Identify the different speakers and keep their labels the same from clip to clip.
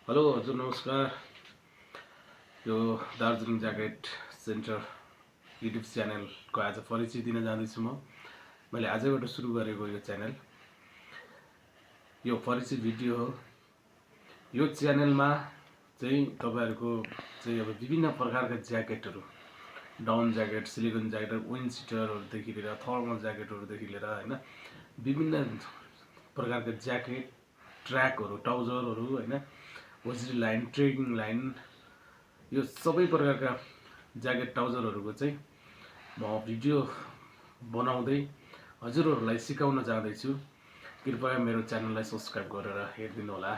Speaker 1: Hello हजुर नमस्कार। यो दार्जिलिङ ज्याकेट सेन्टर युट्युब च्यानलको आज परिचय दिन जाँदैछु मैले आजबाट सुरु गरेको यो च्यानल। यो परिचय भिडियो हो। यो च्यानलमा चाहिँ तपाईहरुको चाहिँ अब विभिन्न प्रकारका ज्याकेटहरु, down jacket, silicon jacket, wind सिटरहरुदेखि लिएर थर्मल ज्याकेटहरुदेखि लिएर हैन विभिन्न प्रकारका ज्याकेट, ट्र्याकहरु, ट्राउजरहरु हैन, ओजरी लाइन, ट्रेकिङ लाइन, यो सबै प्रकारका ज्याकेट ट्राउजरहरुको चाहिँ म भिडियो बनाउँदै हजुरहरुलाई सिकाउन जाँदैछु। कृपया मेरो च्यानललाई सब्स्क्राइब गरेर हेर्दिनु होला,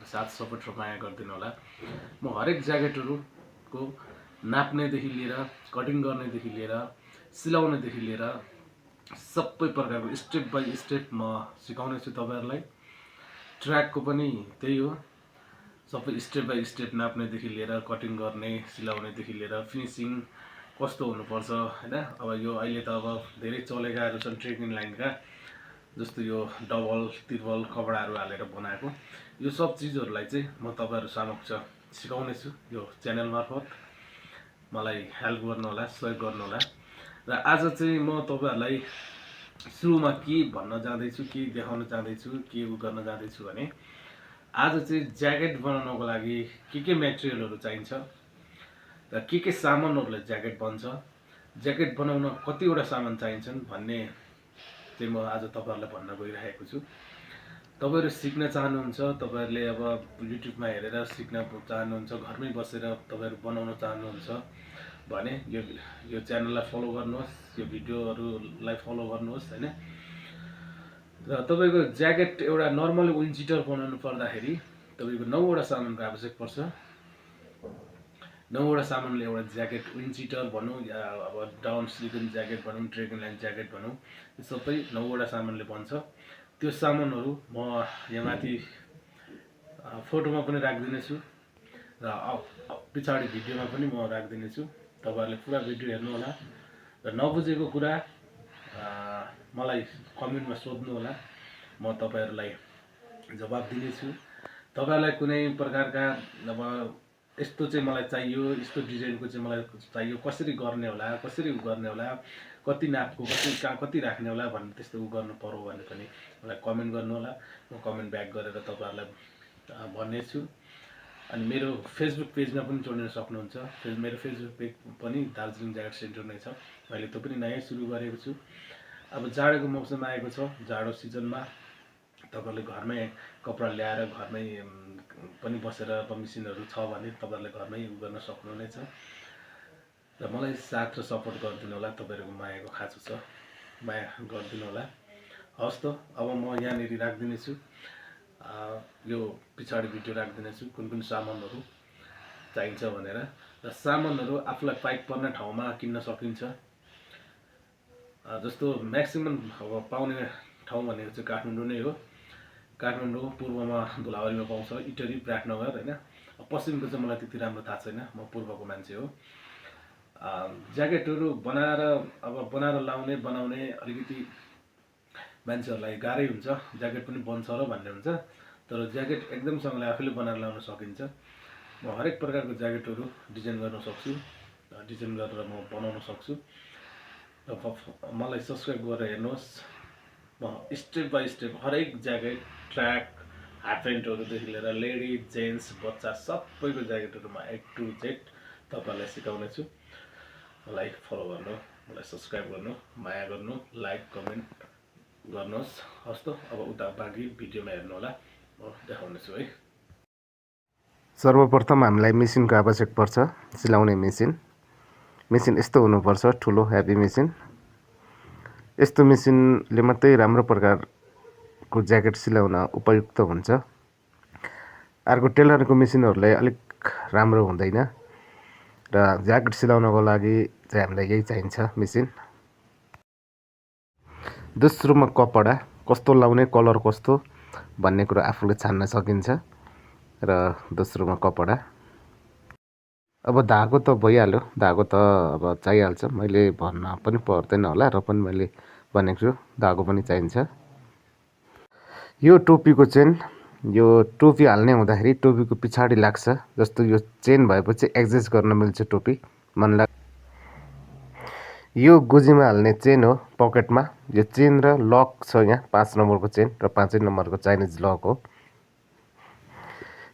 Speaker 1: साथ सपोर्ट र माया गरिदिनु होला। म हरेक ज्याकेटहरुको नाप्नेदेखि लिएर, कटिङ गर्नेदेखि लिएर, सिलाउनेदेखि लिएर सबै प्रकारको स्टेप बाइ स्टेप म सिकाउने छु तपाईहरुलाई। ट्र्याकको पनि त्यही हो, सबै स्टेप बाइ स्टेप नाप्नेदेखि लिएर, कटिङ गर्ने, सिलाउनेदेखि लिएर फिनिसिङ कस्तो हुनुपर्छ हैन। अब यो अहिले त अब धेरै चलेकाहरू छन् ट्रेकिङ लाइनका, जस्तो यो डबल त्रिबल कपडाहरू हालेर बनाएको यो सब चिजहरूलाई चाहिँ म तपाईहरु समक्ष सिकाउने छु यो च्यानल मार्फत। मलाई हेल्प गर्नु होला, सहयोग गर्नु होला। र आज चाहिँ म तपाईहरुलाई सुरुमा के भन्न जाँदैछु, के देखाउन जाँदैछु, के गर्न जाँदैछु भने आज चाहिँ ज्याकेट बनाउनको लागि के मेटेरियलहरु चाहिन्छ र के सामानहरुले ज्याकेट बन्छ, ज्याकेट बनाउन कतिवटा सामान चाहिन्छन् भन्ने चाहिँ म आज तपाईहरुलाई भन्न गइरहेको छु। तपाईहरु सिक्न चाहनुहुन्छ, तपाईहरुले अब युट्युबमा हेरेर सिक्न चाहनुहुन्छ, घरमै बसेर तपाईहरु बनाउन चाहनुहुन्छ भने यो च्यानललाई फलो गर्नुहोस्, यो भिडियोहरुलाई फलो गर्नुहोस् हैन। र तपाईको ज्याकेट एउटा नर्मल विन्ड सिटर बनाउनु पर्दाखेरि तपाईको 9 वटा सामानको आवश्यक पर्छ। 9 वटा सामानले एउटा ज्याकेट विन्ड सिटर भनौं या अब डाउन सिलिकन ज्याकेट भनौं, ट्रेकिङ लाइन ज्याकेट भनौं, यो सबै 9 वटा सामानले बन्छ। त्यो सामानहरु म यहाँ माथि फोटोमा पनि राख्दिने छु र पछाडी भिडियोमा पनि म राख्दिने छु। तपाईहरुले पुरा भिडियो हेर्नु होला र नबुझेको कुरा मलाई कमेन्टमा सोध्नु होला, म तपाईहरुलाई जवाफ दिनेछु। तपाईहरुलाई कुनै प्रकारका अब यस्तो चाहिँ मलाई चाहियो, यस्तो डिजाइनको चाहिँ मलाई चाहियो, कसरी गर्ने होला, कसरी गर्ने होला, कति नापको, कति राख्ने होला भन्ने त्यस्तो गर्नु पर्यो भने पनि मलाई कमेन्ट गर्नु होला। म कमेन्ट ब्याक गरेर तपाईहरुलाई भन्नेछु। अनि मेरो फेसबुक पेजमा पनि जोड्न सक्नुहुन्छ। मेरो फेसबुक पेज पनि दार्जिलिङ ज्याकेट सेन्टर नै छ। मैले त्यो पनि नयाँ सुरु गरेको छु। अब जाडोको मौसम आएको छ, जाडो सिजनमा तपाईहरुले घरमै कपडा ल्याएर घरमै पनि बसेर अब मेसिनहरु छ भने तपाईहरुले घरमै गर्न सक्नुहुनेछ। र मलाई साथ र सपोर्ट गरिदिनु होला, तपाईहरुको मायाको खाँचो छ, माया गरिदिनु होला। हस् त, अब म यहाँनिर राख्दिने छु, यो पछाडी भिडियो राख्दिने छु कुन कुन सामानहरु चाहिन्छ भनेर। र सामानहरु आफुलाई पाइक पर्ने ठाउँमा किन्न सकिन्छ। जस्तो म्याक्सिमम अब पाउने ठाउँ भनेको चाहिँ काठमाडौँ नै हो। काठमाडौँ पूर्वमा धुलाबारीमा पाउँछ, इटरी, विराटनगर हैन। पश्चिमको चाहिँ मलाई त्यति राम्रो थाहा छैन, म पूर्वको मान्छे हो। ज्याकेटहरु बनाएर लाउने बनाउने अलिकति मान्छेहरुलाई गाह्रै हुन्छ, ज्याकेट पनि बन्छ र भन्ने हुन्छ। तर ज्याकेट एकदमसँगले आफूले बनाएर लाउन सकिन्छ। म हरेक प्रकारको ज्याकेटहरु डिजाइन गर्न सक्छु, डिजाइन गरेर म बनाउन सक्छु। र मलाई सब्स्क्राइब गरेर हेर्नुहोस्। म स्टेप बाइ स्टेप हरेक ज्याकेट, ट्र्याक, हाफ प्यान्टहरुदेखि लिएर लेडिज, जेन्ट्स, बच्चा सबैको ज्याकेटहरु म A to Z तपाईहरुलाई सिकाउने छु। मलाई फलो गर्नु, मलाई सब्स्क्राइब गर्नु, माया गर्नु, लाइक, कमेन्ट गर्नुहोस्। हस् त, अब उता बाँकी भिडियोमा हेर्नु होला, म देखाउने छु है।
Speaker 2: सर्वप्रथम हामीलाई मेसिनको आवश्यक पर्छ, सिलाउने मेसिन। मेसिन यस्तो हुनुपर्छ, ठुलो हेभी मेसिन। यस्तो मेसिनले मात्रै राम्रो प्रकारको ज्याकेट सिलाउन उपयुक्त हुन्छ। अर्को टेलरको मेसिनहरुले अलिक राम्रो हुँदैन र ज्याकेट सिलाउनको लागि चाहिँ हामीलाई यही चाहिन्छ मेसिन। दोस्रोमा कपडा कस्तो लाउने, कलर कस्तो भन्ने कुरा आफूले छान्न सकिन्छ। र दोस्रोमा कपडा, अब धागो त भइहाल्यो, धागो त अब चाहिहाल्छ, मैले भन्न पनि पर्दैन होला र पनि मैले भनेको छु, धागो पनि चाहिन्छ। यो टोपीको चेन यो टोपी हाल्ने हुँदाखेरि टोपीको पछाडि लाग्छ, जस्तो यो चेन भएपछि एडजस्ट गर्न मिल्छ टोपी मन लाग। यो गोजीमा हाल्ने चेन हो पकेटमा। यो चेन र लक छ यहाँ 5 नम्बरको चेन र 5 नम्बरको चाइनिज लक हो।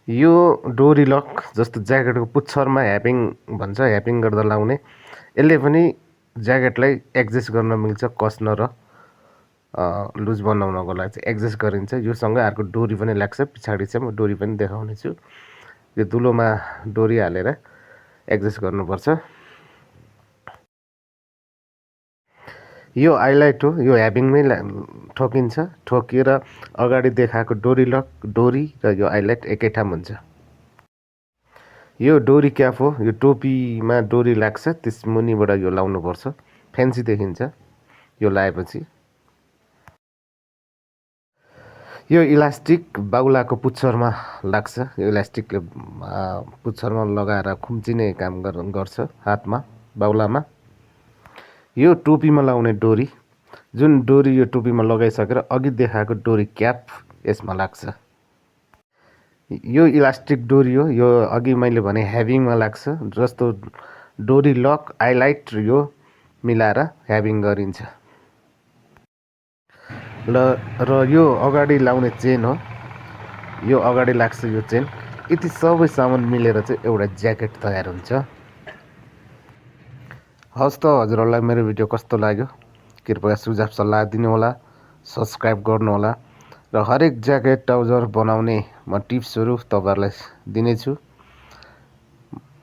Speaker 2: यो डोरी लक जस्तो ज्याकेटको पुच्छरमा ह्यापिङ भन्छ, ह्यापिङ गर्दा लाउने। यसले पनि ज्याकेटलाई एडजस्ट गर्न मिल्छ, कस्न र लुज बनाउनको लागि चाहिँ एडजस्ट गरिन्छ। योसँग अर्को डोरी पनि लाग्छ, पछाडि चाहिँ म डोरी पनि देखाउने छु। यो दुलोमा डोरी हालेर एडजस्ट गर्नुपर्छ। यो हाइलाइट हो, यो ह्याबिङमै ठोकिन्छ। ठोकिएर अगाडि देखाएको डोरी लक, डोरी र यो हाइलाइट एकै ठाउँ हुन्छ। यो डोरी क्याप हो, यो टोपीमा डोरी लाग्छ, त्यस मुनिबाट यो लाउनुपर्छ, फ्यान्सी देखिन्छ यो लाएपछि। यो इलास्टिक बाउलाको पुच्छरमा लाग्छ। यो इलास्टिकले पुच्छरमा लगाएर खुम्चिने काम गर्छ हातमा, बाउलामा। यो टोपीमा लाउने डोरी, जुन डोरी यो टोपीमा लगाइसकेर अघि देखाएको डोरी क्याप यसमा लाग्छ। यो इलास्टिक डोरी हो, यो अघि मैले भने ह्याबिङमा लाग्छ। जस्तो डोरी लक, हाइलाइट यो मिलाएर ह्याबिङ गरिन्छ। र यो अगाडि लाउने चेन हो, यो अगाडि लाग्छ यो चेन। यति सबै सामान मिलेर चाहिँ एउटा ज्याकेट तयार हुन्छ। हस् त हजुरहरूलाई मेरो भिडियो कस्तो लाग्यो कृपया सुझाव सल्लाह दिनुहोला, सब्सक्राइब गर्नुहोला र हरेक ज्याकेट ट्राउजर बनाउने म टिप्सहरू तपाईँहरूलाई दिनेछु।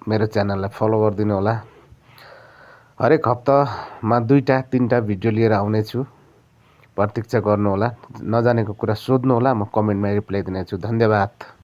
Speaker 2: मेरो च्यानललाई फलो गरिदिनु होला। हरेक हप्तामा 2-3टा भिडियो लिएर आउनेछु, प्रतीक्षा गर्नुहोला। नजानेको कुरा सोध्नुहोला, म कमेन्टमा रिप्लाई दिनेछु। धन्यवाद।